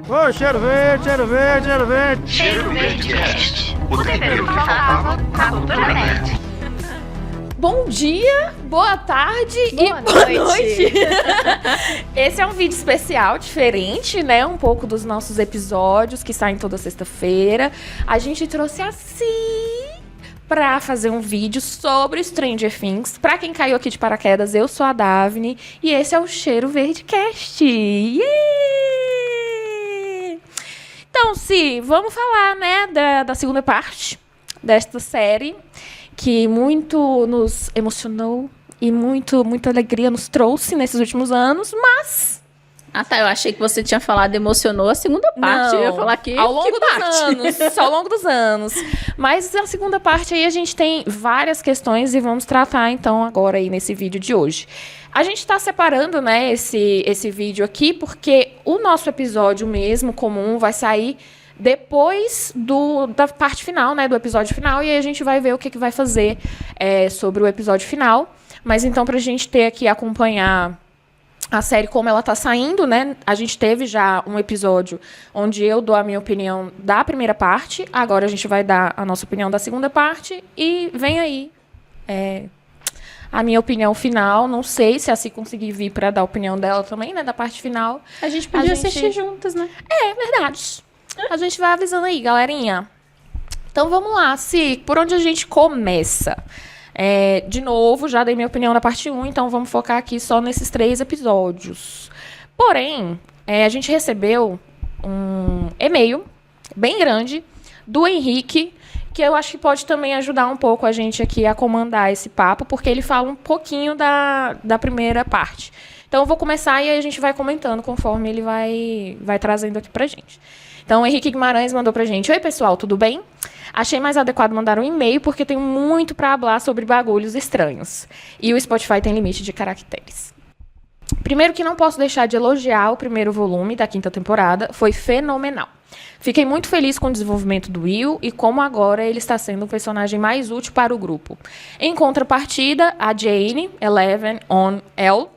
Ô, cheiro verde, cheiro verde, cheiro verde. Cheiro Verde Cast, o tempero que faltava na cultura nerd. Bom dia, boa tarde Boa noite. Esse é um vídeo especial, diferente, né? Um pouco dos nossos episódios que saem toda sexta-feira. A gente trouxe pra fazer um vídeo sobre Stranger Things. Pra quem caiu aqui de paraquedas, eu sou a Davine e esse é o Cheiro Verde Cast. Yeah! Então, vamos falar, né, da segunda parte desta série, que muito nos emocionou e muita alegria nos trouxe nesses últimos anos, mas... Ah, tá. Eu achei que você tinha falado emocionou a segunda parte. Não, Eu ia falar que ao longo que dos parte? anos. Só ao longo dos anos. Mas a segunda parte aí a gente tem várias questões e vamos tratar então agora aí nesse vídeo de hoje. A gente está separando, né, esse vídeo aqui porque o nosso episódio mesmo, comum, vai sair depois da parte final, né, do episódio final, e aí a gente vai ver o que vai fazer sobre o episódio final. Mas então, pra gente ter aqui, acompanhar a série como ela tá saindo, né, a gente teve já um episódio onde eu dou a minha opinião da primeira parte, agora a gente vai dar a nossa opinião da segunda parte, e vem aí a minha opinião final. Não sei se assim conseguir vir pra dar a opinião dela também, né, da parte final. A gente podia assistir juntas, né? É verdade. A gente vai avisando aí, galerinha. Então vamos lá, por onde a gente começa? De novo, já dei minha opinião na parte 1, então vamos focar aqui só nesses 3 episódios. Porém, a gente recebeu um e-mail bem grande do Henrique, que eu acho que pode também ajudar um pouco a gente aqui a comandar esse papo, porque ele fala um pouquinho da primeira parte. Então eu vou começar e aí a gente vai comentando conforme ele vai trazendo aqui pra gente. Então, o Henrique Guimarães mandou pra gente: Oi, pessoal, tudo bem? Achei mais adequado mandar um e-mail porque tenho muito pra falar sobre bagulhos estranhos. E o Spotify tem limite de caracteres. Primeiro que não posso deixar de elogiar o primeiro volume da 5ª temporada. Foi fenomenal. Fiquei muito feliz com o desenvolvimento do Will e como agora ele está sendo o personagem mais útil para o grupo. Em contrapartida, a Jane, Eleven on L,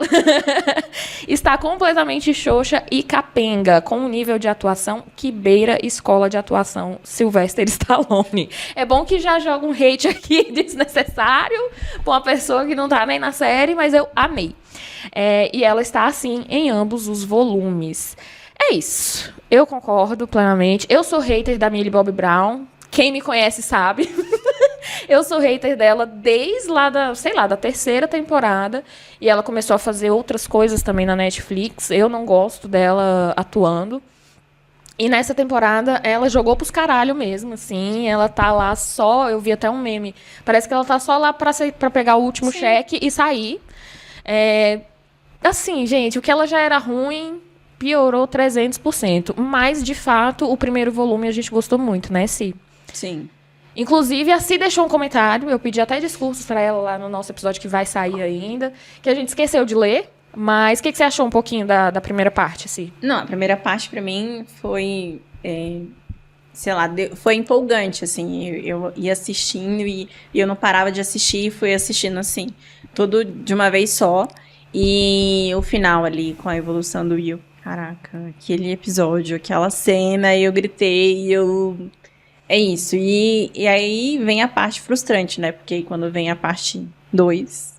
está completamente xoxa e capenga, com um nível de atuação que beira escola de atuação Sylvester Stallone. É bom que já joga um hate aqui desnecessário para uma pessoa que não tá nem na série, mas eu amei. E ela está assim em ambos os volumes. É isso. Eu concordo plenamente. Eu sou hater da Millie Bobby Brown. Quem me conhece sabe. Eu sou hater dela desde lá da 3ª temporada. E ela começou a fazer outras coisas também na Netflix. Eu não gosto dela atuando. E nessa temporada, ela jogou pros caralho mesmo, assim. Ela tá lá só... Eu vi até um meme. Parece que ela tá só lá pra pegar o último cheque e sair. Assim, gente, o que ela já era ruim... piorou 300%. Mas, de fato, o primeiro volume a gente gostou muito, né, Si? Sim. Inclusive, a Si deixou um comentário. Eu pedi até discursos para ela lá no nosso episódio que vai sair ainda, que a gente esqueceu de ler. Mas o que você achou um pouquinho da primeira parte, Si? Não, a primeira parte pra mim foi... foi empolgante, assim. Eu ia assistindo e eu não parava de assistir. Fui assistindo, assim, tudo de uma vez só. E o final ali, com a evolução do Will. Caraca, aquele episódio, aquela cena, eu gritei, é isso. E aí vem a parte frustrante, né? Porque quando vem a parte 2,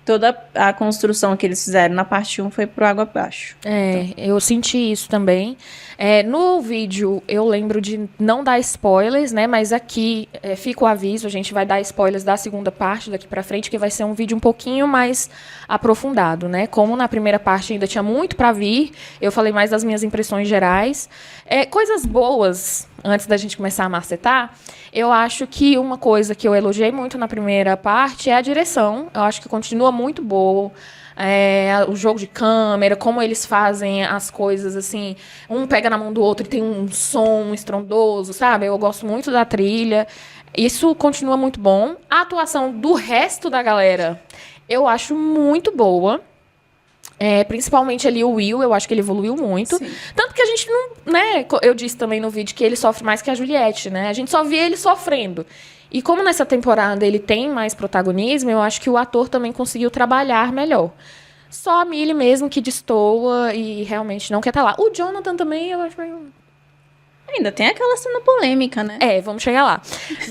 toda a construção que eles fizeram na parte 1 foi pro água abaixo. Eu senti isso também. No vídeo, eu lembro de não dar spoilers, né? Mas aqui fica o aviso, a gente vai dar spoilers da segunda parte daqui pra frente, que vai ser um vídeo um pouquinho mais aprofundado, né? Como na primeira parte ainda tinha muito pra vir, eu falei mais das minhas impressões gerais. Coisas boas, antes da gente começar a macetar, eu acho que uma coisa que eu elogiei muito na primeira parte é a direção. Eu acho que continua muito boa. O jogo de câmera, como eles fazem as coisas, assim, um pega na mão do outro e tem um som estrondoso, sabe? Eu gosto muito da trilha. Isso continua muito bom. A atuação do resto da galera, eu acho muito boa. Principalmente ali o Will, eu acho que ele evoluiu muito. Sim. Tanto que a gente não, né? Eu disse também no vídeo que ele sofre mais que a Juliette, né? A gente só vê ele sofrendo. E como nessa temporada ele tem mais protagonismo, eu acho que o ator também conseguiu trabalhar melhor. Só a Millie mesmo que destoa e realmente não quer estar lá. O Jonathan também, eu acho meio... Ainda tem aquela cena polêmica, né? Vamos chegar lá.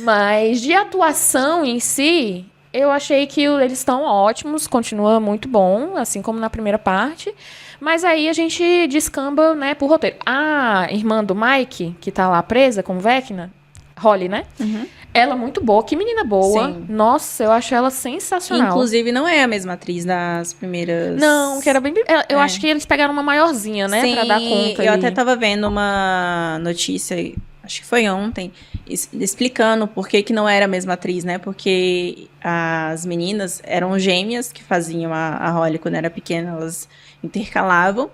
Mas de atuação em si, eu achei que eles estão ótimos, continua muito bom, assim como na primeira parte. Mas aí a gente descamba, né, pro roteiro. A irmã do Mike, que tá lá presa com Vecna, Holly, né? Uhum. Ela é muito boa, que menina boa. Sim. Nossa, eu acho ela sensacional. Inclusive, não é a mesma atriz das primeiras... Não, que era bem... Eu acho que eles pegaram uma maiorzinha, né? Sim, pra dar conta eu ali. até tava vendo uma notícia, acho que foi ontem, explicando por que não era a mesma atriz, né? Porque as meninas eram gêmeas que faziam a Holly quando era pequena, elas intercalavam.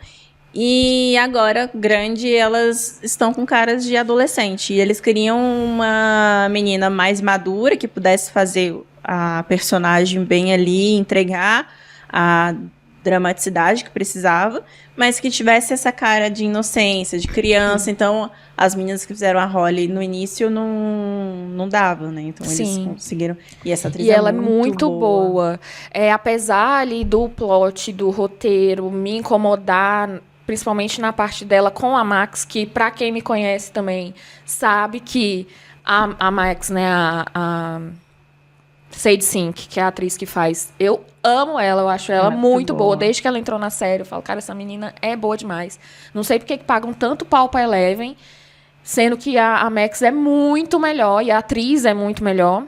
E agora, grande, elas estão com caras de adolescente. E eles queriam uma menina mais madura, que pudesse fazer a personagem bem ali, entregar a dramaticidade que precisava, mas que tivesse essa cara de inocência, de criança. Então, as meninas que fizeram a Holly no início não davam, né? Então, eles Sim. conseguiram. E essa atriz E ela é muito boa. Apesar ali do plot, do roteiro, me incomodar, principalmente na parte dela com a Max, que pra quem me conhece também, sabe que a Max, né, a Sadie Sink, que é a atriz que faz, eu amo ela, eu acho ela muito boa. Desde que ela entrou na série, eu falo, cara, essa menina é boa demais. Não sei porque que pagam tanto pau pra Eleven, sendo que a Max é muito melhor e a atriz é muito melhor.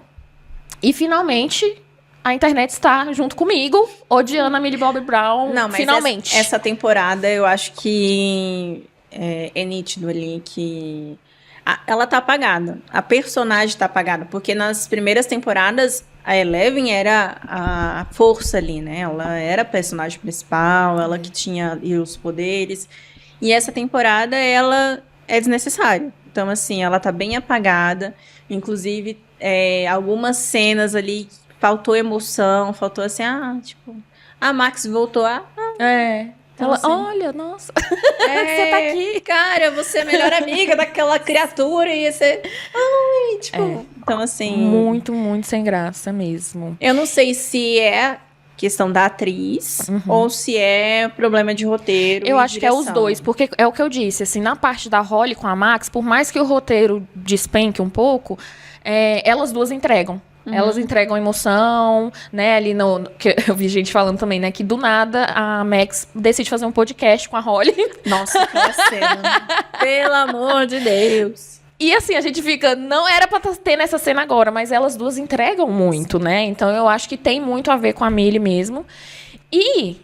E, finalmente, a internet está junto comigo, odiando a Millie Bobby Brown, Não, mas finalmente. essa temporada, eu acho que é nítido ali que ela tá apagada. A personagem tá apagada, porque nas primeiras temporadas a Eleven era a força ali, né? Ela era a personagem principal, ela que tinha os poderes. E essa temporada, ela é desnecessária. Então, assim, ela tá bem apagada. Inclusive, algumas cenas ali, faltou emoção, faltou assim, tipo... A Max voltou Ela, assim, olha, nossa, você tá aqui. Cara, você é a melhor amiga daquela criatura e você... Ai, tipo... Então, assim... Muito, muito sem graça mesmo. Eu não sei se é questão da atriz ou se é problema de roteiro. Eu e acho que é os direção. dois, porque é o que eu disse, assim, na parte da Holly com a Max, por mais que o roteiro despenque um pouco, elas duas entregam. Elas entregam emoção, né, ali que eu vi gente falando também, né, que do nada a Max decide fazer um podcast com a Holly. Nossa, aquela cena. Pelo amor de Deus. E assim, a gente fica, não era pra ter nessa cena agora, mas elas duas entregam muito, né? Então eu acho que tem muito a ver com a Millie mesmo. E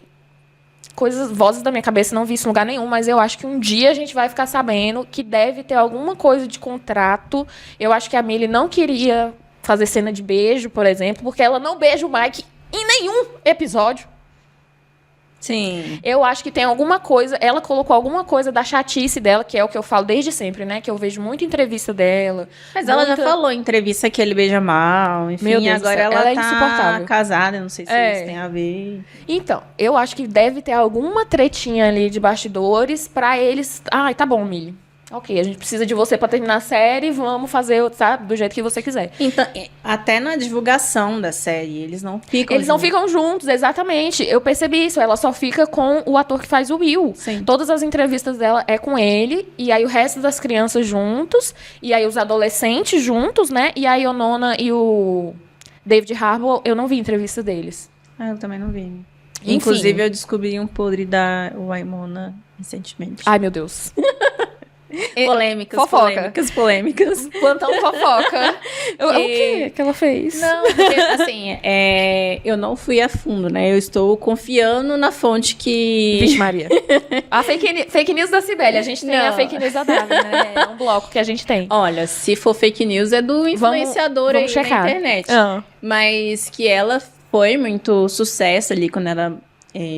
vozes da minha cabeça, não vi isso em lugar nenhum, mas eu acho que um dia a gente vai ficar sabendo que deve ter alguma coisa de contrato. Eu acho que a Millie não queria fazer cena de beijo, por exemplo, porque ela não beija o Mike em nenhum episódio. Sim. Eu acho que tem alguma coisa, ela colocou alguma coisa da chatice dela, que é o que eu falo desde sempre, né? Que eu vejo muita entrevista dela. Mas ela já falou em entrevista que ele beija mal, enfim, Meu Deus do agora céu, ela é tá insuportável. casada, não sei se isso tem a ver. Então, eu acho que deve ter alguma tretinha ali de bastidores pra eles... Ai, tá bom, Millie. Ok, a gente precisa de você pra terminar a série, vamos fazer, sabe, do jeito que você quiser. Então, até na divulgação da série, eles não ficam Eles não ficam juntos, exatamente. Eu percebi isso. Ela só fica com o ator que faz o Will. Sim. Todas as entrevistas dela é com ele. E aí o resto das crianças juntos. E aí os adolescentes juntos, né? E a Winona e o David Harbour, eu não vi entrevista deles. Eu também não vi. Enfim. Inclusive, eu descobri um podre da Winona recentemente. Ai, meu Deus. Polêmicas, Fofoca. polêmicas. Plantão fofoca. O que ela fez? Não, porque, assim, eu não fui a fundo, né? Eu estou confiando na fonte que... Vixe Maria. A fake news da Cibele. A gente tem a fake news da Davi, né? É um bloco que a gente tem. Olha, se for fake news, é do influenciador vamos aí checar na internet. Ah. Mas que ela foi muito sucesso ali quando ela...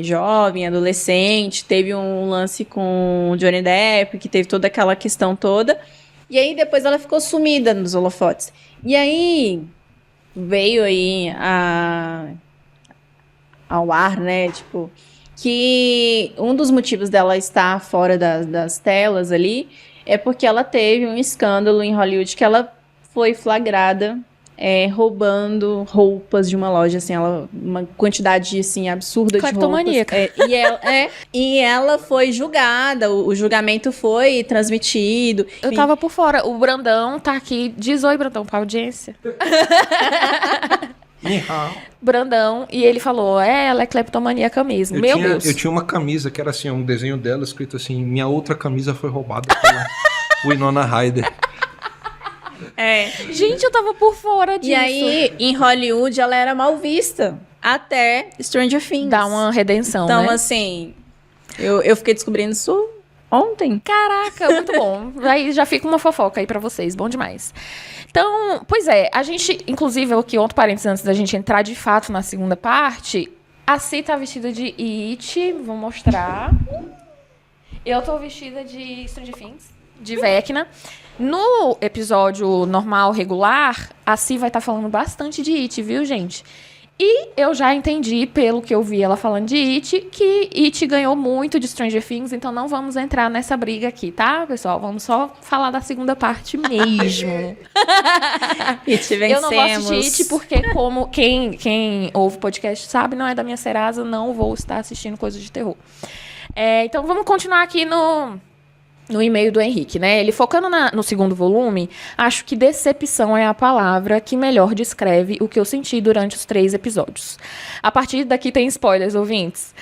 jovem, adolescente, teve um lance com o Johnny Depp, que teve toda aquela questão toda, e aí depois ela ficou sumida nos holofotes. E aí veio aí ao ar, né, tipo, que um dos motivos dela estar fora das telas ali é porque ela teve um escândalo em Hollywood que ela foi flagrada roubando roupas de uma loja, assim, uma quantidade, assim, absurda de roupas. Cleptomaníaca. E ela foi julgada, o julgamento foi transmitido. Eu tava por fora. O Brandão tá aqui. Diz oi, Brandão, pra audiência. Brandão, e ele falou, ela é cleptomaníaca mesmo. Meu Deus. Eu tinha uma camisa que era assim, um desenho dela escrito assim, minha outra camisa foi roubada pela Winona Ryder. Gente, eu tava por fora disso. E aí, em Hollywood, ela era mal vista. Até Stranger Things. Dá uma redenção, então, né? assim, eu fiquei descobrindo isso ontem. Caraca, muito bom. Aí já fica uma fofoca aí pra vocês, bom demais. Então, pois é, a gente, inclusive, aqui outro parênteses antes da gente entrar de fato na segunda parte, a Ci tá vestida de It, vou mostrar. Eu tô vestida de Stranger Things, de Vecna. No episódio normal, regular, a Ci vai estar falando bastante de It, viu, gente? E eu já entendi, pelo que eu vi ela falando de It, que It ganhou muito de Stranger Things, então não vamos entrar nessa briga aqui, tá, pessoal? Vamos só falar da segunda parte mesmo. It vencemos. Eu não gosto de It porque, como quem ouve podcast sabe, não é da minha serasa, não vou estar assistindo coisas de terror. Então vamos continuar aqui no e-mail do Henrique, né? Ele focando no segundo volume, acho que decepção é a palavra que melhor descreve o que eu senti durante os 3 episódios. A partir daqui tem spoilers, ouvintes.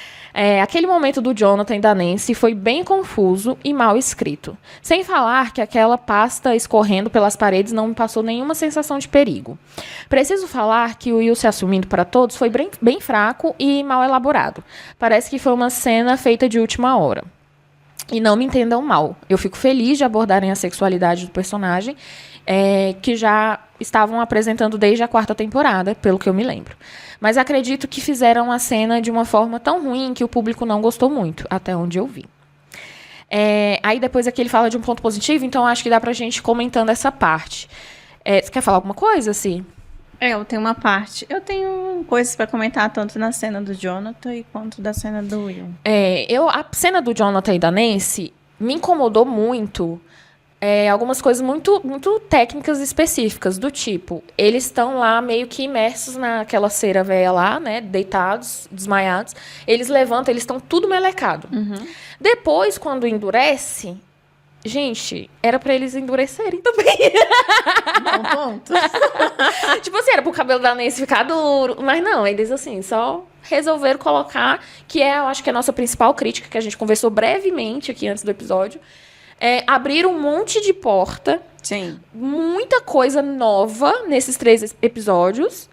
Aquele momento do Jonathan e da Nancy foi bem confuso e mal escrito. Sem falar que aquela pasta escorrendo pelas paredes não me passou nenhuma sensação de perigo. Preciso falar que o Will se assumindo para todos foi bem fraco e mal elaborado. Parece que foi uma cena feita de última hora. E não me entendam mal. Eu fico feliz de abordarem a sexualidade do personagem, que já estavam apresentando desde a 4ª temporada, pelo que eu me lembro. Mas acredito que fizeram a cena de uma forma tão ruim que o público não gostou muito, até onde eu vi. Aí depois aqui ele fala de um ponto positivo, então acho que dá pra gente ir comentando essa parte. Você quer falar alguma coisa, assim? Eu tenho uma parte. Eu tenho coisas pra comentar tanto na cena do Jonathan quanto da cena do Will. A cena do Jonathan e da Nancy me incomodou muito. Algumas coisas muito, muito técnicas específicas, do tipo, eles estão lá meio que imersos naquela cera velha lá, né, deitados, desmaiados. Eles levantam, eles estão tudo melecado. Uhum. Depois, quando endurece... Gente, era pra eles endurecerem também. Bom ponto. Tipo assim, era pro cabelo da Nancy ficar duro. Mas não, eles assim, só resolveram colocar, que eu acho que é a nossa principal crítica, que a gente conversou brevemente aqui antes do episódio. Abrir um monte de porta. Sim. Muita coisa nova nesses 3 episódios.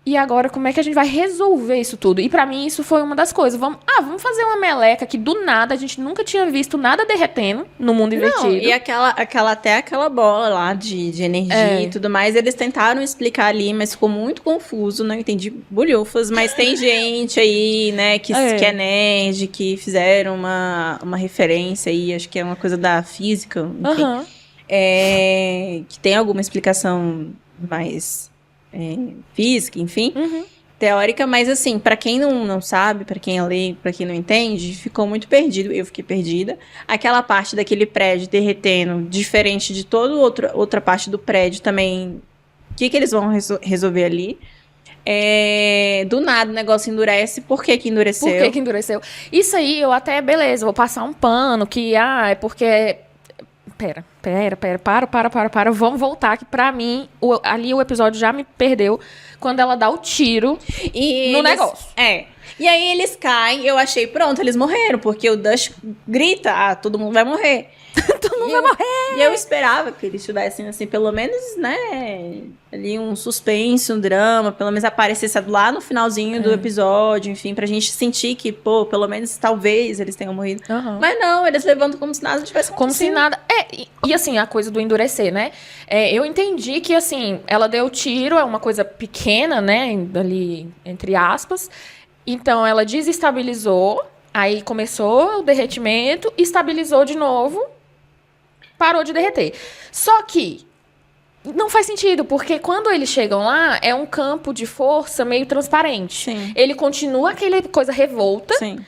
E agora, como é que a gente vai resolver isso tudo? E pra mim, isso foi uma das coisas. Vamos fazer uma meleca que do nada, a gente nunca tinha visto nada derretendo no mundo invertido. Não, e aquela bola lá de energia e tudo mais, eles tentaram explicar ali, mas ficou muito confuso, não entendi bulhufas, mas tem gente aí, né, que é nerd, que fizeram uma referência aí, acho que é uma coisa da física, enfim, que tem alguma explicação mais... física, enfim, teórica, mas assim, pra quem não sabe, pra quem lê, pra quem não entende, ficou muito perdido, eu fiquei perdida. Aquela parte daquele prédio derretendo, diferente de toda outra parte do prédio também, o que eles vão resolver ali? Do nada o negócio endurece, por que endureceu? Por que endureceu? Isso aí, eu até, beleza, vou passar um pano, que, é porque... Para. Vamos voltar, que pra mim, ali o episódio já me perdeu quando ela dá o tiro no negócio. E aí eles caem, eu achei, pronto, eles morreram, porque o Dust grita, todo mundo vai morrer. Todo mundo vai morrer! E eu esperava que eles tivessem, assim, pelo menos, né, ali um suspense, um drama, pelo menos aparecesse lá no finalzinho do episódio, enfim, pra gente sentir que, pelo menos, talvez eles tenham morrido. Uhum. Mas não, eles levantam como se nada tivesse acontecido. Como se nada... E assim, a coisa do endurecer, né? Eu entendi que, assim, ela deu tiro, é uma coisa pequena, né, ali, entre aspas. Então, ela desestabilizou, aí começou o derretimento, estabilizou de novo, parou de derreter. Só que não faz sentido, porque quando eles chegam lá, é um campo de força meio transparente. Sim. Ele continua aquela coisa revolta. Sim.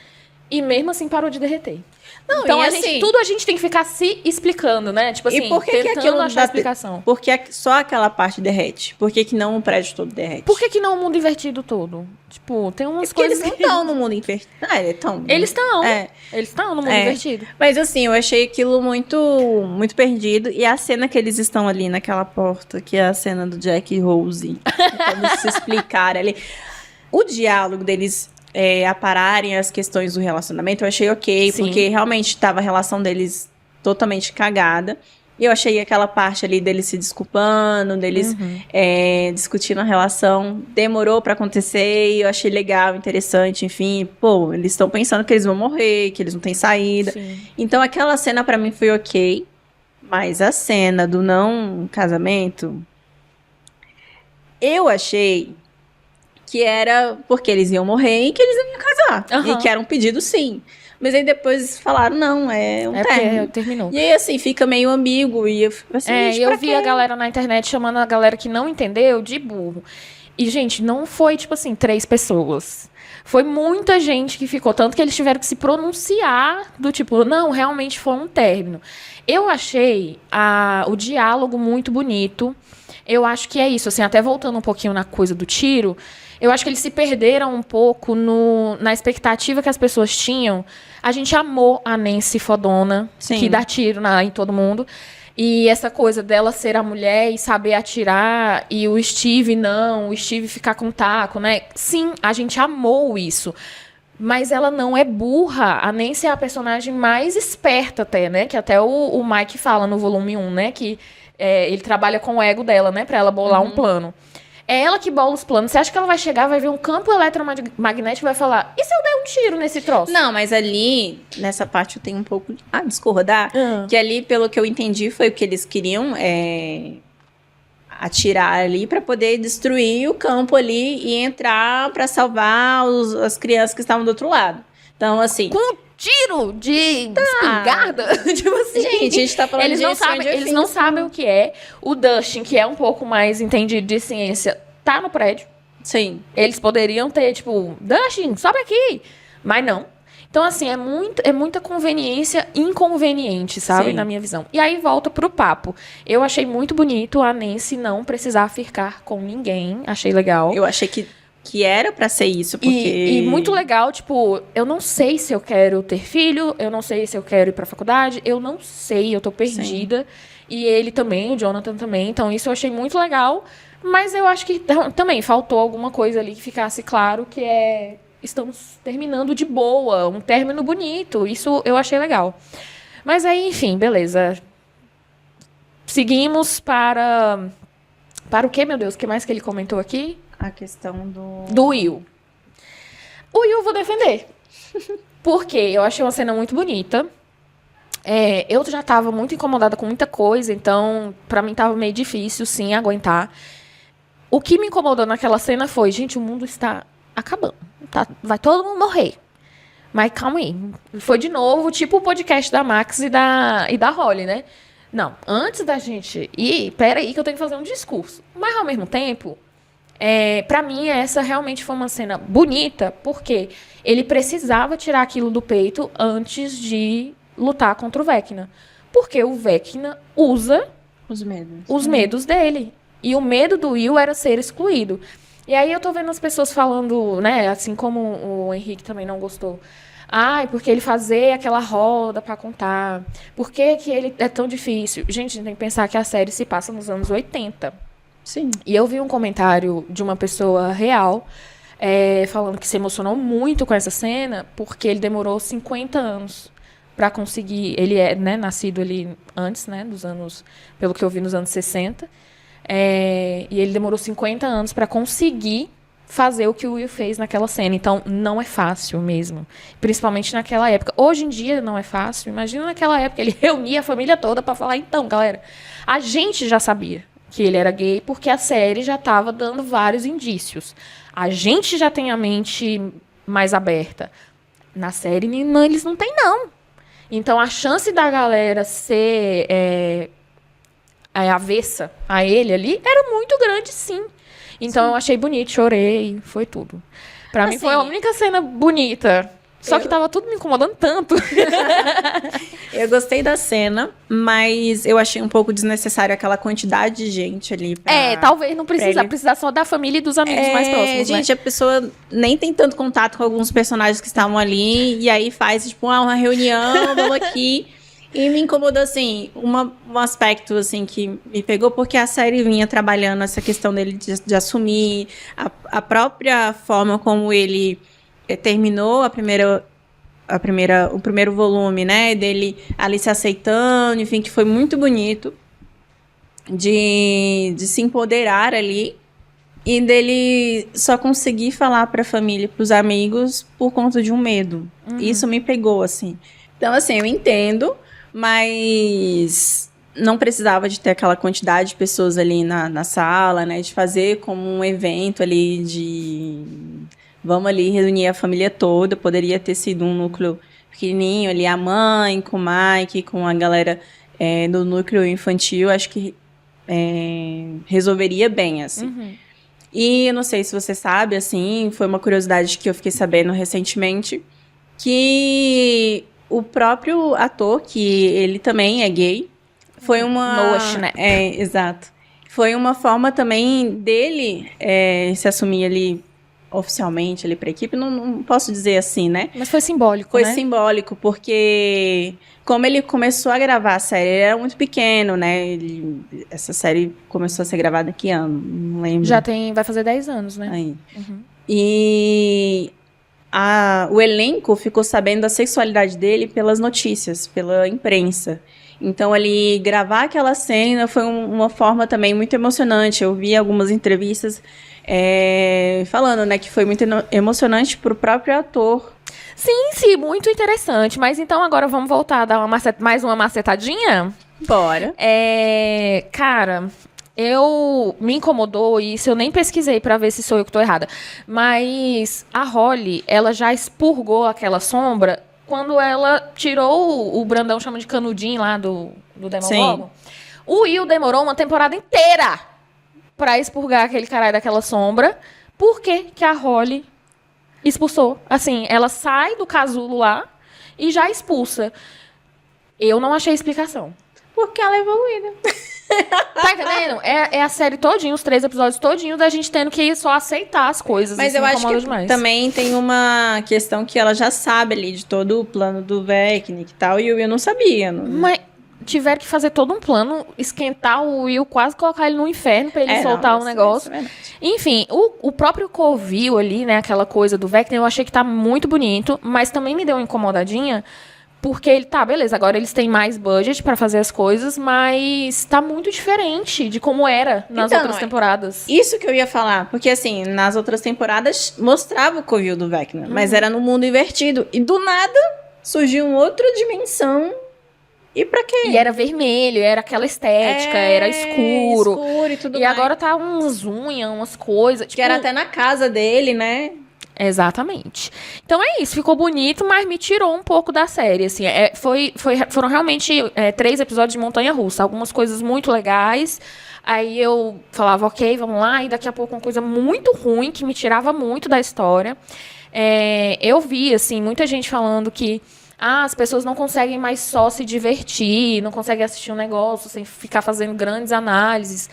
E mesmo assim parou de derreter. Não, Então, e assim, tudo a gente tem que ficar se explicando, né? Tipo assim, e por que que tentando aquilo achar dá- explicação. Por que só aquela parte derrete? Por que não o prédio todo derrete? Por que não o mundo invertido todo? Tipo, tem umas Porque coisas... eles não estão no mundo invertido. Estão. Eles estão. É. Eles estão no mundo É. invertido. Mas assim, eu achei aquilo muito, muito perdido. E a cena que eles estão ali naquela porta, que é a cena do Jack e Rose, eles se explicarem ali. O diálogo deles apararem as questões do relacionamento, eu achei ok, Sim. porque realmente estava a relação deles totalmente cagada. E eu achei aquela parte ali deles se desculpando, deles discutindo a relação. Demorou pra acontecer e eu achei legal, interessante, enfim. Pô, eles estão pensando que eles vão morrer, que eles não têm saída. Sim. Então aquela cena pra mim foi ok. Mas a cena do não casamento, eu achei que era porque eles iam morrer e que eles iam casar. Aham. E que era um pedido sim. Mas aí depois falaram, não, é um É término. porque terminou. E aí, assim, fica meio ambíguo. E eu fico assim, É, gente, e eu pra vi quê? a galera na internet chamando a galera que não entendeu de burro. E, gente, não foi, tipo assim, 3 pessoas. Foi muita gente que ficou. Tanto que eles tiveram que se pronunciar do tipo, não, realmente foi um término. Eu achei o diálogo muito bonito. Eu acho que é isso, assim, até voltando um pouquinho na coisa do tiro, eu acho que eles se perderam um pouco na expectativa que as pessoas tinham. A gente amou a Nancy fodona, Sim. que dá tiro em todo mundo. E essa coisa dela ser a mulher e saber atirar, e o Steve não, o Steve ficar com taco, né? Sim, a gente amou isso. Mas ela não é burra. A Nancy é a personagem mais esperta até, né? Que até o Mike fala no volume 1, né? Que ele trabalha com o ego dela, né? Pra ela bolar um plano. É ela que bola os planos. Você acha que ela vai chegar, vai ver um campo eletromagnético e vai falar, e se eu der um tiro nesse troço? Não, mas ali, nessa parte eu tenho um pouco a discordar. Que ali, pelo que eu entendi, foi o que eles queriam atirar ali pra poder destruir o campo ali e entrar pra salvar as crianças que estavam do outro lado. Então, assim... Com um tiro de espingarda? Tipo assim. Gente, a gente tá falando Eles de não sabem, Stranger eles não Things. sabem o que é. O Dustin, que é um pouco mais entendido de ciência, tá no prédio. Sim. Eles poderiam ter, tipo, Dustin, sobe aqui. Mas não. Então, assim, é muita conveniência inconveniente, sabe? Sim. Na minha visão. E aí, volta pro papo. Eu achei muito bonito a Nancy não precisar ficar com ninguém. Achei legal. Eu achei que era pra ser isso, porque... E muito legal, tipo, eu não sei se eu quero ter filho, eu não sei se eu quero ir pra faculdade, eu não sei, eu tô perdida. E ele também, o Jonathan também, então isso eu achei muito legal. Mas eu acho que também faltou alguma coisa ali que ficasse claro que estamos terminando de boa, um término bonito. Isso eu achei legal. Mas aí, enfim, beleza. Seguimos para o quê, meu Deus? O que mais que ele comentou aqui? A questão Do Will. O Will eu vou defender. Porque eu achei uma cena muito bonita. Eu já tava muito incomodada com muita coisa, então pra mim tava meio difícil, sim, aguentar. O que me incomodou naquela cena foi, gente, o mundo está acabando. Vai todo mundo morrer. Mas calma aí. Foi de novo, tipo o podcast da Max e da Holly, né? Não, antes da gente ir, peraí que eu tenho que fazer um discurso. Mas ao mesmo tempo... pra mim, essa realmente foi uma cena bonita, porque ele precisava tirar aquilo do peito antes de lutar contra o Vecna. Porque o Vecna usa os medos dele. E o medo do Will era ser excluído. E aí eu tô vendo as pessoas falando, né, assim como o Henrique também não gostou. Ai, porque ele fazer aquela roda pra contar. Por que ele é tão difícil? Gente, a gente tem que pensar que a série se passa nos anos 80. Sim. E eu vi um comentário de uma pessoa real falando que se emocionou muito com essa cena porque ele demorou 50 anos para conseguir... Ele é, né, nascido ali antes, né, dos anos... Pelo que eu vi, nos anos 60. E ele demorou 50 anos para conseguir fazer o que o Will fez naquela cena. Então, não é fácil mesmo. Principalmente naquela época. Hoje em dia não é fácil. Imagina naquela época, ele reunia a família toda para falar, então, galera, a gente já sabia que ele era gay, porque a série já estava dando vários indícios. A gente já tem a mente mais aberta. Na série, eles não têm, não. Então, a chance da galera ser avessa a ele ali era muito grande, sim. Então, eu achei bonito, chorei, foi tudo. Pra mim, foi a única cena bonita Só que tava tudo me incomodando tanto. Eu gostei da cena, mas eu achei um pouco desnecessário aquela quantidade de gente ali. Talvez não precisa. ele- Precisa só da família e dos amigos mais próximos, gente, a pessoa nem tem tanto contato com alguns personagens que estavam ali, e aí faz, tipo, uma reunião, vamos aqui. E me incomodou, assim, um aspecto, assim, que me pegou, porque a série vinha trabalhando essa questão dele de assumir a própria forma como ele terminou o primeiro volume, né, dele ali se aceitando, enfim, que foi muito bonito, de se empoderar ali, e dele só conseguir falar pra família, pros amigos, por conta de um medo. Isso me pegou, assim. Então, assim, eu entendo, mas não precisava de ter aquela quantidade de pessoas ali na sala, né, de fazer como um evento ali de... Vamos ali reunir a família toda. Poderia ter sido um núcleo pequenininho ali, a mãe com o Mike, com a galera do núcleo infantil. Acho que resolveria bem, assim. E eu não sei se você sabe, assim, foi uma curiosidade que eu fiquei sabendo recentemente, que o próprio ator, que ele também é gay, foi uma... Noah Schnapp. Exato. Foi uma forma também dele se assumir ali oficialmente ali pra equipe, não posso dizer assim, né? Mas foi simbólico, Foi né? simbólico, porque como ele começou a gravar a série, ele era muito pequeno, né? Essa série começou a ser gravada que ano? Não lembro. Vai fazer 10 anos, né? Aí. E o elenco ficou sabendo da sexualidade dele pelas notícias, pela imprensa. Então, ali, gravar aquela cena foi uma forma também muito emocionante. Eu vi algumas entrevistas falando, né, que foi muito emocionante pro próprio ator. Sim, muito interessante. Mas então agora vamos voltar a dar mais uma macetadinha? Bora. Cara, me incomodou, e isso eu nem pesquisei pra ver se sou eu que tô errada. Mas a Holly, ela já expurgou aquela sombra quando ela tirou o Brandão, chama de canudinho lá do Demogorgon. O Will demorou uma temporada inteira pra expurgar aquele caralho daquela sombra. Por que que a Holly expulsou? Assim, ela sai do casulo lá e já expulsa. Eu não achei explicação. Porque ela é evoluída. Tá entendendo? É a série todinha, os 3 episódios todinhos da gente tendo que só aceitar as coisas. Mas isso eu me acho incomoda que demais. também tem uma questão que ela já sabe ali de todo o plano do Vecna e tal, e o Will não sabia. Mas tiveram que fazer todo um plano, esquentar o Will, quase colocar ele no inferno pra ele soltar o negócio. Isso é verdade. Enfim, o próprio Covil ali, né, aquela coisa do Vecna, eu achei que tá muito bonito, mas também me deu uma incomodadinha, porque ele, beleza, agora eles têm mais budget pra fazer as coisas, mas tá muito diferente de como era nas Então, outras temporadas. Isso que eu ia falar, porque assim, nas outras temporadas mostrava o Covil do Vecna, mas era no mundo invertido, e do nada surgiu uma outra dimensão. E pra quê? E era vermelho, era aquela estética, era escuro. E tudo E mais. agora tá uns unhas, umas coisas. Que era até na casa dele, né? Exatamente. Então é isso, ficou bonito, mas me tirou um pouco da série, assim. Foram realmente 3 episódios de montanha-russa, algumas coisas muito legais. Aí eu falava, ok, vamos lá, e daqui a pouco uma coisa muito ruim, que me tirava muito da história. Eu vi, assim, muita gente falando que as pessoas não conseguem mais só se divertir, não conseguem assistir um negócio sem ficar fazendo grandes análises.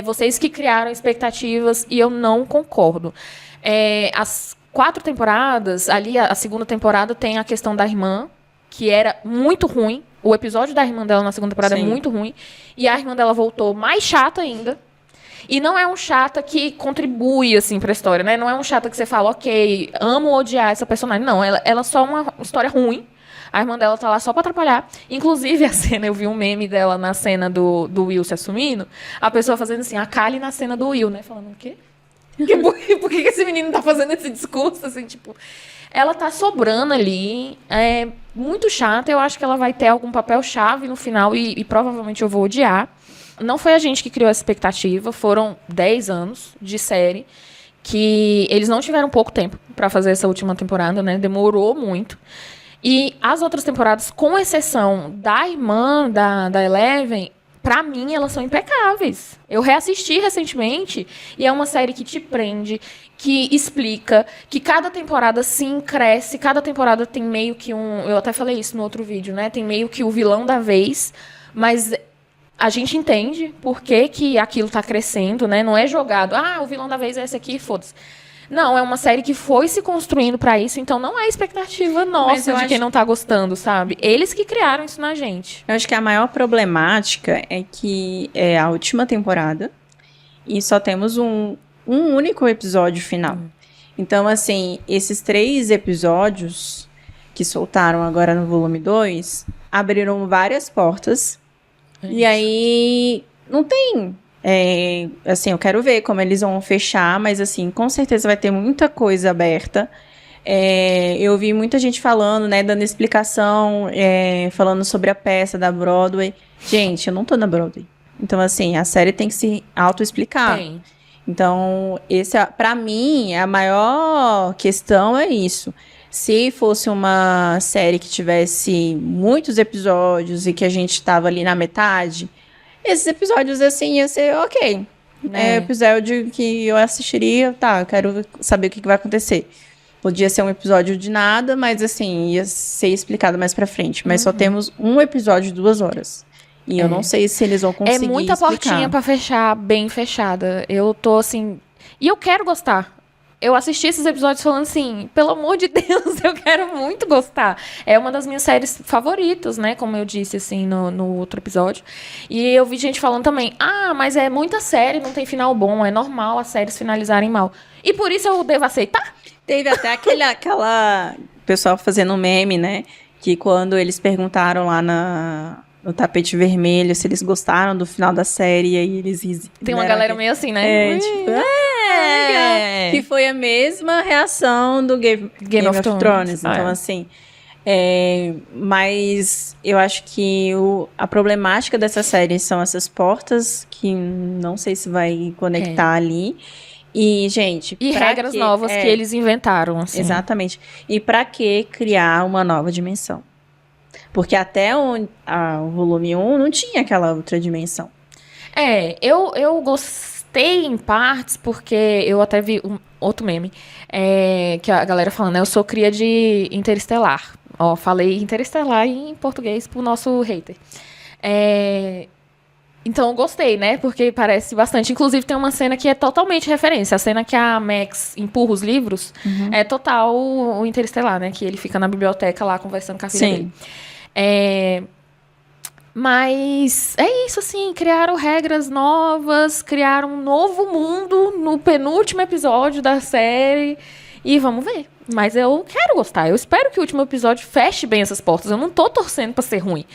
Vocês que criaram expectativas, e eu não concordo. As 4 temporadas, ali a segunda temporada tem a questão da irmã, que era muito ruim. O episódio da irmã dela na segunda temporada é muito ruim. E a irmã dela voltou mais chata ainda. E não é um chata que contribui, assim, pra história, né? Não é um chata que você fala, ok, amo odiar essa personagem. Não, ela só é uma história ruim. A irmã dela tá lá só pra atrapalhar. Inclusive, a cena, eu vi um meme dela na cena do Will se assumindo. A pessoa fazendo assim, a Kylie na cena do Will, né? Falando, o quê? Por que esse menino tá fazendo esse discurso, assim, tipo... Ela tá sobrando ali, é muito chata. Eu acho que ela vai ter algum papel-chave no final e provavelmente eu vou odiar. Não foi a gente que criou essa expectativa, foram 10 anos de série que eles não tiveram pouco tempo pra fazer essa última temporada, né? Demorou muito. E as outras temporadas, com exceção da irmã da Eleven, pra mim, elas são impecáveis. Eu reassisti recentemente e é uma série que te prende, que explica, que cada temporada sim cresce, cada temporada tem meio que eu até falei isso no outro vídeo, né? Tem meio que o vilão da vez, mas a gente entende por que aquilo tá crescendo, né? Não é jogado, o vilão da vez é esse aqui, foda-se. Não, é uma série que foi se construindo pra isso, então não é expectativa nossa de quem não tá gostando, sabe? Eles que criaram isso na gente. Eu acho que a maior problemática é que é a última temporada e só temos um único episódio final. Então, assim, esses 3 episódios que soltaram agora no volume 2 abriram várias portas. E aí, não tem... assim, eu quero ver como eles vão fechar, mas assim, com certeza vai ter muita coisa aberta. Eu vi muita gente falando, né, dando explicação, falando sobre a peça da Broadway. Gente, eu não tô na Broadway. Então, assim, a série tem que se auto-explicar. Tem. Então, pra mim, a maior questão é isso. Se fosse uma série que tivesse muitos episódios e que a gente tava ali na metade, esses episódios, assim, ia ser ok. Episódio que eu assistiria, eu quero saber o que vai acontecer. Podia ser um episódio de nada, mas, assim, ia ser explicado mais pra frente. Mas só temos um episódio de 2 horas. E eu não sei se eles vão conseguir muita explicar. portinha pra fechar, bem fechada. Eu tô, assim... E eu quero gostar. Eu assisti esses episódios falando assim, pelo amor de Deus, eu quero muito gostar. É uma das minhas séries favoritas, né? Como eu disse, assim, no outro episódio. E eu vi gente falando também, mas é muita série, não tem final bom, é normal as séries finalizarem mal. E por isso eu devo aceitar? Teve até aquela pessoal fazendo um meme, né? Que quando eles perguntaram lá no tapete vermelho se eles gostaram do final da série, e aí eles... Tem uma galera meio assim, né? Que foi a mesma reação do Game of Thrones. Então, assim... mas eu acho que a problemática dessa série são essas portas que não sei se vai conectar ali. E, gente... E regras novas que eles inventaram, assim. Exatamente. E pra que criar uma nova dimensão? Porque até o volume 1 não tinha aquela outra dimensão. Eu gostei em partes, porque eu até vi outro meme, que a galera falando, né? Eu sou cria de Interestelar. Falei Interestelar em português pro nosso hater. Então eu gostei, né? Porque parece bastante. Inclusive tem uma cena que é totalmente referência. A cena que a Max empurra os livros é total o Interestelar, né? Que ele fica na biblioteca lá conversando com a filha dele. Mas é isso, assim, criaram regras novas, criaram um novo mundo no penúltimo episódio da série e vamos ver. Mas eu quero gostar, eu espero que o último episódio feche bem essas portas. Eu não tô torcendo pra ser ruim,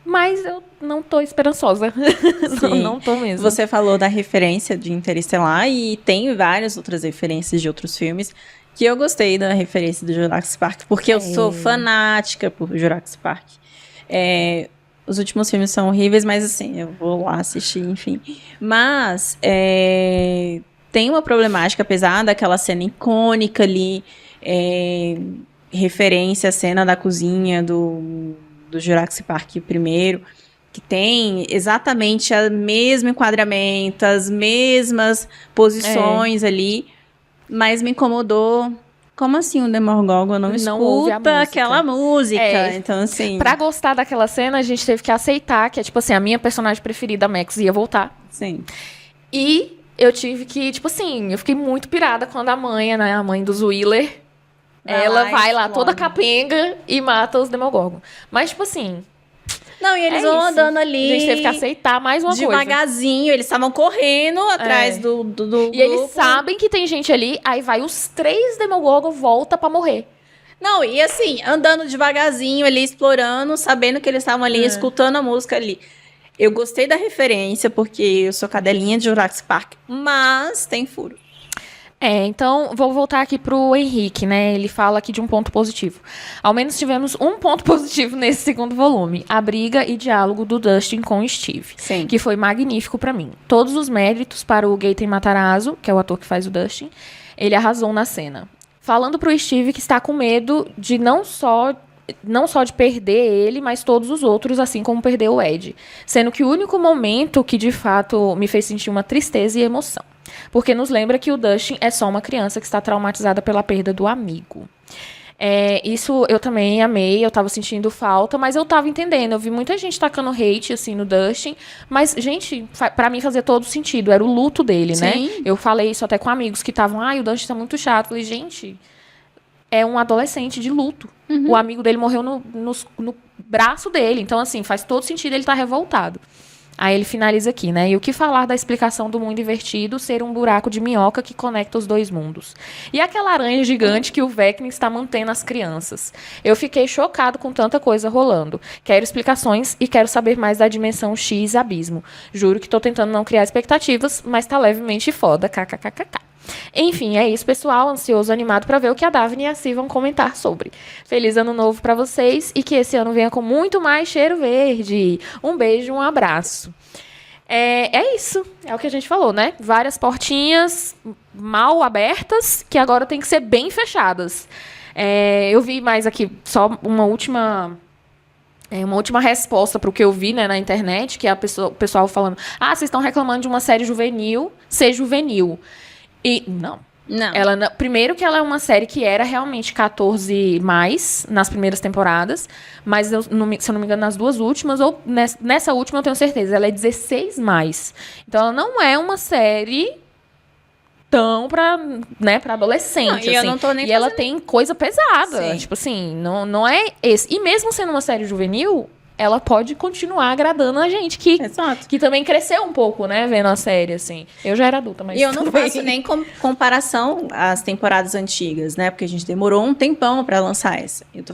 mas eu não tô esperançosa. não tô mesmo. Você falou da referência de Interestelar e tem várias outras referências de outros filmes que eu gostei da referência do Jurassic Park, porque eu sou fanática por Jurassic Park. Os últimos filmes são horríveis, mas assim, eu vou lá assistir, enfim. Mas tem uma problemática, apesar daquela cena icônica ali, referência à cena da cozinha do Jurassic Park primeiro, que tem exatamente o mesmo enquadramento, as mesmas posições ali, mas me incomodou. Como assim o Demogorgon não escuta aquela música? Então, assim... Pra gostar daquela cena, a gente teve que aceitar que, tipo assim, a minha personagem preferida, a Max, ia voltar. Sim. E eu tive que, tipo assim, eu fiquei muito pirada quando a mãe, né, a mãe dos Wheeler, ela vai lá toda capenga e mata os Demogorgon. Mas, tipo assim... Não, e eles vão andando ali. A gente teve que aceitar mais uma coisa. Devagarzinho, eles estavam correndo atrás do E grupo. eles sabem que tem gente ali, aí vai os 3 Demogorgon, volta pra morrer. Não, e assim, andando devagarzinho ali, explorando, sabendo que eles estavam ali, escutando a música ali. Eu gostei da referência, porque eu sou cadelinha de Jurassic Park, mas tem furo. Então, vou voltar aqui pro Henrique, né? Ele fala aqui de um ponto positivo. Ao menos tivemos um ponto positivo nesse segundo volume. A briga e diálogo do Dustin com o Steve. Sim. Que foi magnífico pra mim. Todos os méritos para o Gaten Matarazzo, que é o ator que faz o Dustin. Ele arrasou na cena. Falando pro Steve que está com medo de não só não só de perder ele, mas todos os outros, assim como perder o Ed. Sendo que o único momento que, de fato, me fez sentir uma tristeza e emoção. Porque nos lembra que o Dustin é só uma criança que está traumatizada pela perda do amigo. Isso eu também amei, eu tava sentindo falta, mas eu tava entendendo. Eu vi muita gente tacando hate, assim, no Dustin. Mas, gente, pra mim fazia todo sentido. Era o luto dele, né? Eu falei isso até com amigos que estavam, o Dustin tá muito chato. Eu falei, gente, é um adolescente de luto. O amigo dele morreu no braço dele. Então, assim, faz todo sentido ele estar revoltado. Aí ele finaliza aqui, né? E o que falar da explicação do mundo invertido ser um buraco de minhoca que conecta os dois mundos? E aquela aranha gigante que o Vecna está mantendo as crianças? Eu fiquei chocado com tanta coisa rolando. Quero explicações e quero saber mais da dimensão X abismo. Juro que tô tentando não criar expectativas, mas tá levemente foda. KKKKK. Enfim, é isso, pessoal. Ansioso, animado pra ver o que a Daphne e a Si vão comentar sobre. Feliz ano novo pra vocês e que esse ano venha com muito mais cheiro verde. Um beijo, um abraço. É isso, é o que a gente falou, né? Várias portinhas mal abertas que agora tem que ser bem fechadas. Eu vi mais aqui só uma última resposta para o que eu vi, né, na internet, que é o pessoal falando, vocês estão reclamando de uma série juvenil ser juvenil. E não. Primeiro que ela é uma série que era realmente 14 mais nas primeiras temporadas, mas se eu não me engano nas duas últimas, ou nessa última eu tenho certeza, ela é 16 mais. Então ela não é uma série tão pra adolescente. Não, assim. eu não tô nem ela tem coisa pesada. Sim. Tipo assim, não é esse. E mesmo sendo uma série juvenil, ela pode continuar agradando a gente, que também cresceu um pouco, né, vendo a série, assim. Eu já era adulta, mas... E eu não faço nem comparação às temporadas antigas, né, porque a gente demorou um tempão pra lançar essa. Eu tô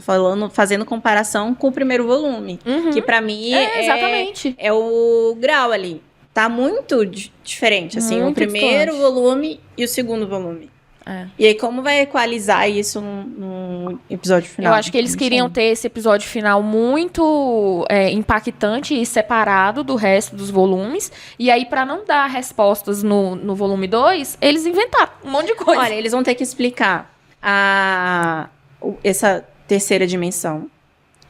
fazendo comparação com o primeiro volume, que pra mim exatamente. É o grau ali. Tá muito diferente, assim, Muito o primeiro distante. volume e o segundo volume. E aí, como vai equalizar isso no episódio final? Eu acho que eles queriam ter esse episódio final muito impactante e separado do resto dos volumes. E aí, pra não dar respostas no volume 2, eles inventaram um monte de coisa. Olha, eles vão ter que explicar essa terceira dimensão.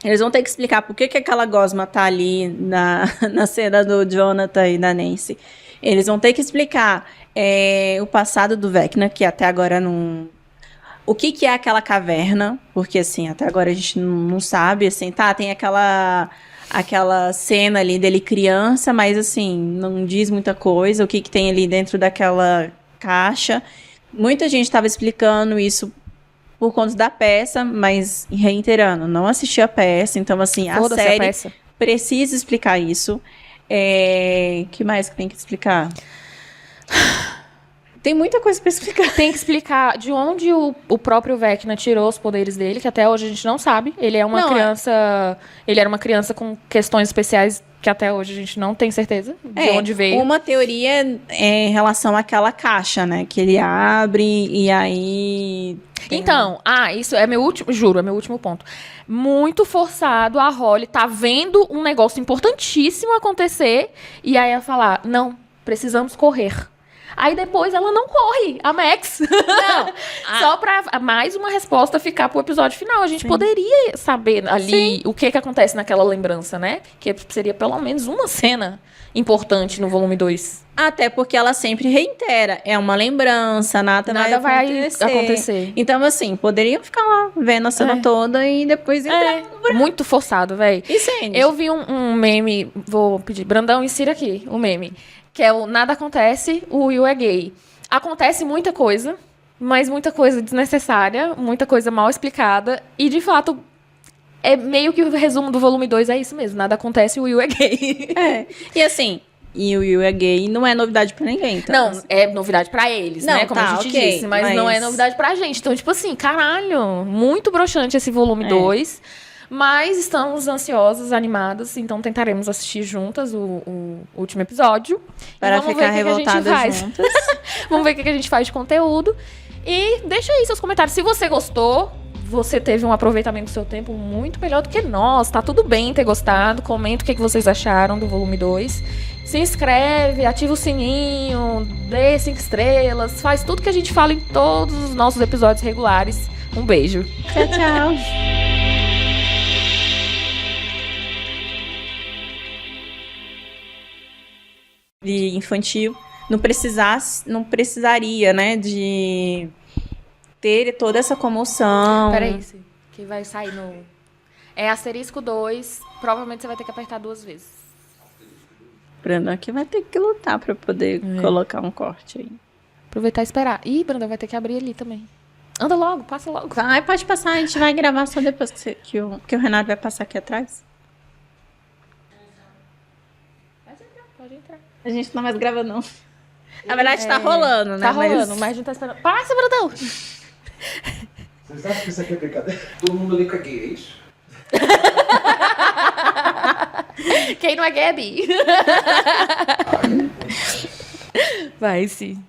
Eles vão ter que explicar por que aquela gosma tá ali na cena do Jonathan e da Nancy. Eles vão ter que explicar o passado do Vecna, que até agora não... O que é aquela caverna, porque, assim, até agora a gente não sabe, assim, tem aquela cena ali dele criança, mas, assim, não diz muita coisa, o que tem ali dentro daquela caixa. Muita gente estava explicando isso por conta da peça, mas, reiterando, não assisti a peça, então, assim, a série precisa explicar isso. Que mais que tem que explicar? Tem muita coisa pra explicar. Tem que explicar de onde o próprio Vecna tirou os poderes dele, que até hoje a gente não sabe. Ele é uma criança. Ele era uma criança com questões especiais que até hoje a gente não tem certeza de onde veio. Uma teoria é em relação àquela caixa, né? Que ele abre e aí. Então, isso é meu último ponto. Muito forçado, a Holly tá vendo um negócio importantíssimo acontecer e aí ela falar, não, precisamos correr. Aí depois ela não corre, a Max. Não. Só pra mais uma resposta ficar pro episódio final. A gente poderia saber ali o que acontece naquela lembrança, né? Que seria pelo menos uma cena importante no volume 2. Até porque ela sempre reitera. É uma lembrança, nada vai acontecer. Então, assim, poderiam ficar lá vendo a cena toda e depois entrar. Muito forçado, velho. E Sandy? Eu vi um meme, vou pedir, Brandão, insira aqui o meme. Que é o Nada Acontece, o Will é gay. Acontece muita coisa, mas muita coisa desnecessária, muita coisa mal explicada. E, de fato, é meio que o resumo do volume 2 é isso mesmo. Nada acontece, o Will é gay. E assim, o Will é gay não é novidade pra ninguém. Então, não, é novidade pra eles, né? Como a gente disse. Mas não é novidade pra gente. Então, tipo assim, caralho, muito broxante esse volume 2. Mas estamos ansiosas, animadas, então tentaremos assistir juntas o último episódio. Para ficar revoltadas juntas. Vamos ver o que a gente faz de conteúdo. E deixa aí seus comentários. Se você gostou, você teve um aproveitamento do seu tempo muito melhor do que nós. Tá tudo bem ter gostado. Comenta o que vocês acharam do volume 2. Se inscreve, ativa o sininho, dê 5 estrelas. Faz tudo que a gente fala em todos os nossos episódios regulares. Um beijo. Tchau, tchau. infantil, não precisaria, né, de ter toda essa comoção. Peraí, que vai sair no... É asterisco 2, provavelmente você vai ter que apertar 2 vezes. Brandon aqui vai ter que lutar pra poder colocar um corte aí. Aproveitar e esperar. Ih, Brandon, vai ter que abrir ali também. Anda logo, passa logo. Vai, pode passar, a gente vai gravar só depois que o Renato vai passar aqui atrás. Pode entrar. A gente não tá mais gravando, não. Na verdade, tá rolando, né? Tá rolando, mas a gente tá esperando. Passa, Brandão! Vocês acham que isso aqui é brincadeira? Todo mundo ali com a gay, é isso? Quem não é Gabi? Vai, sim.